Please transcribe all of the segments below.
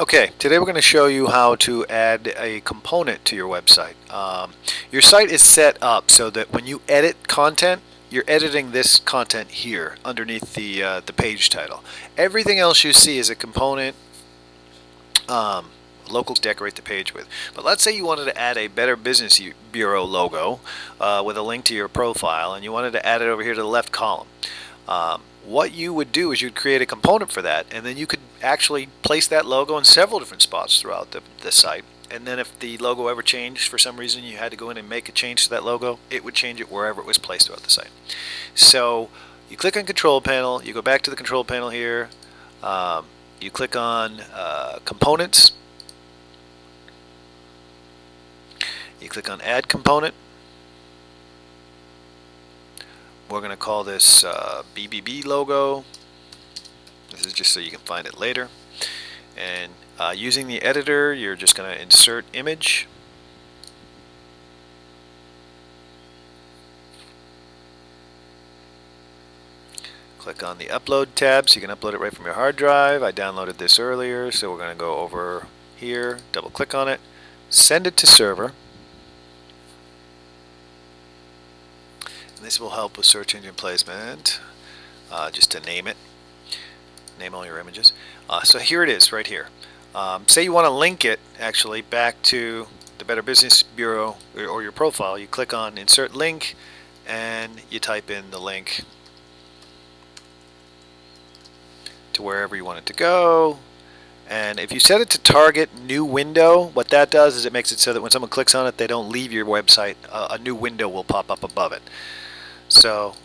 Okay, today we're going to show you how to add a component to your website. Your site is set up so that when you edit content, you're editing this content here underneath the page title. Everything else you see is a component, local to decorate the page with. But let's say you wanted to add a Better Business Bureau logo with a link to your profile, and you wanted to add it over here to the left column. What you would do is you'd create a component for that, and then you could actually place that logo in several different spots throughout the site. And then if the logo ever changed for some reason, you had to go in and make a change to that logo, it would change it wherever it was placed throughout the site. So you click on Control Panel, you go back to the Control Panel here, you click on Components, you click on Add Component. We're going to call this BBB logo. This is just so you can find it later. And using the editor, you're just going to insert image. Click on the upload tab so you can upload it right from your hard drive. I downloaded this earlier, so we're going to go over here, double click on it, send it to server. This will help with search engine placement, just to name it. Name all your images. So here it is right here. Say you want to link it actually back to the Better Business Bureau or your profile. You click on Insert Link and you type in the link to wherever you want it to go. And if you set it to target new window, what that does is it makes it so that when someone clicks on it, they don't leave your website. A new window will pop up above it. So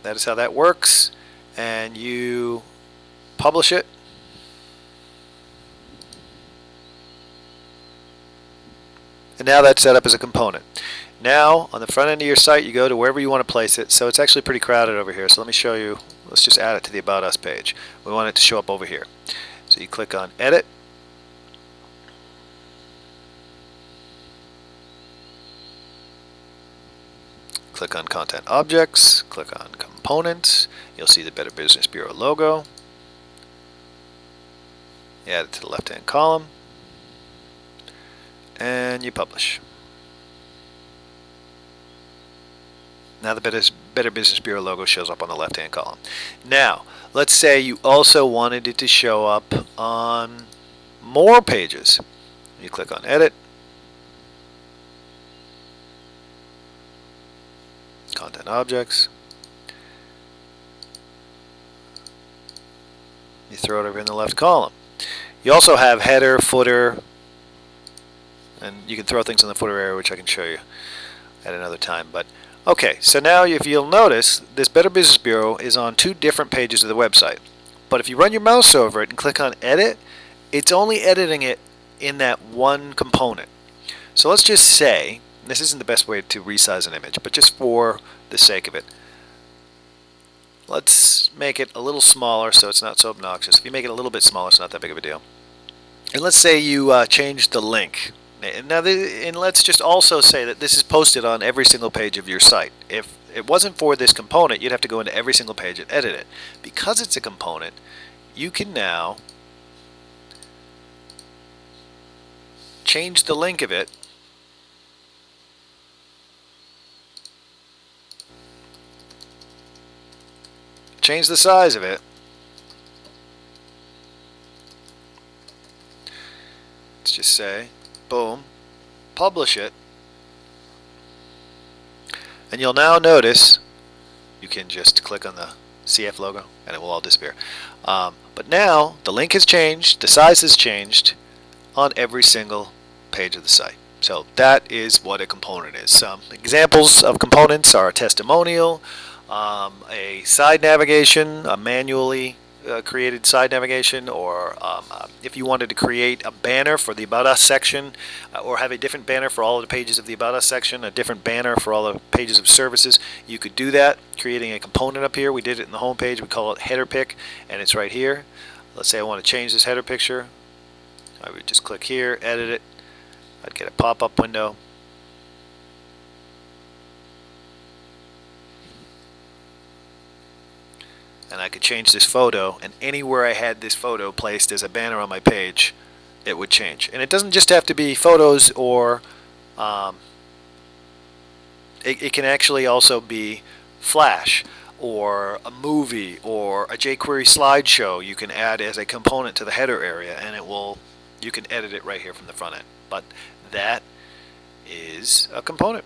that is how that works, and you publish it. And now that's set up as a component. Now on the front end of your site, you go to wherever you want to place it. So it's actually pretty crowded over here, so let me show you. Let's just add it to the About Us page. We want it to show up over here. So you click on Edit, click on Content Objects, click on Components. You'll see the Better Business Bureau logo. You add it to the left-hand column, and you publish. Now the Better Business Bureau logo shows up on the left-hand column. Now, let's say you also wanted it to show up on more pages. You click on Edit, Content Objects. You throw it over in the left column. You also have header, footer, and you can throw things in the footer area, which I can show you at another time. But okay, so now if you'll notice, this Better Business Bureau is on two different pages of the website. But if you run your mouse over it and click on Edit, it's only editing it in that one component. So let's just say, this isn't the best way to resize an image, but just for the sake of it, let's make it a little smaller so it's not so obnoxious. If you make it a little bit smaller, it's not that big of a deal. And let's say you change the link. Now, and let's just also say that this is posted on every single page of your site. If it wasn't for this component, you'd have to go into every single page and edit it. Because it's a component, you can now change the link of it change the size of it. Let's just say, boom, publish it. And you'll now notice you can just click on the CF logo and it will all disappear. But now the link has changed, the size has changed on every single page of the site. So that is what a component is. Some examples of components are a testimonial, a side navigation, a manually created side navigation, or if you wanted to create a banner for the About Us section, or have a different banner for all of the pages of the About Us section, a different banner for all the pages of services, you could do that, creating a component up here. We did it in the home page. We call it header pick, and it's right here. Let's say I want to change this header picture. I would just click here, edit it. I'd get a pop-up window. and I could change this photo, and anywhere I had this photo placed as a banner on my page, it would change. And it doesn't just have to be photos, or it can actually also be Flash or a movie or a jQuery slideshow you can add as a component to the header area, and you can edit it right here from the front end. But that is a component.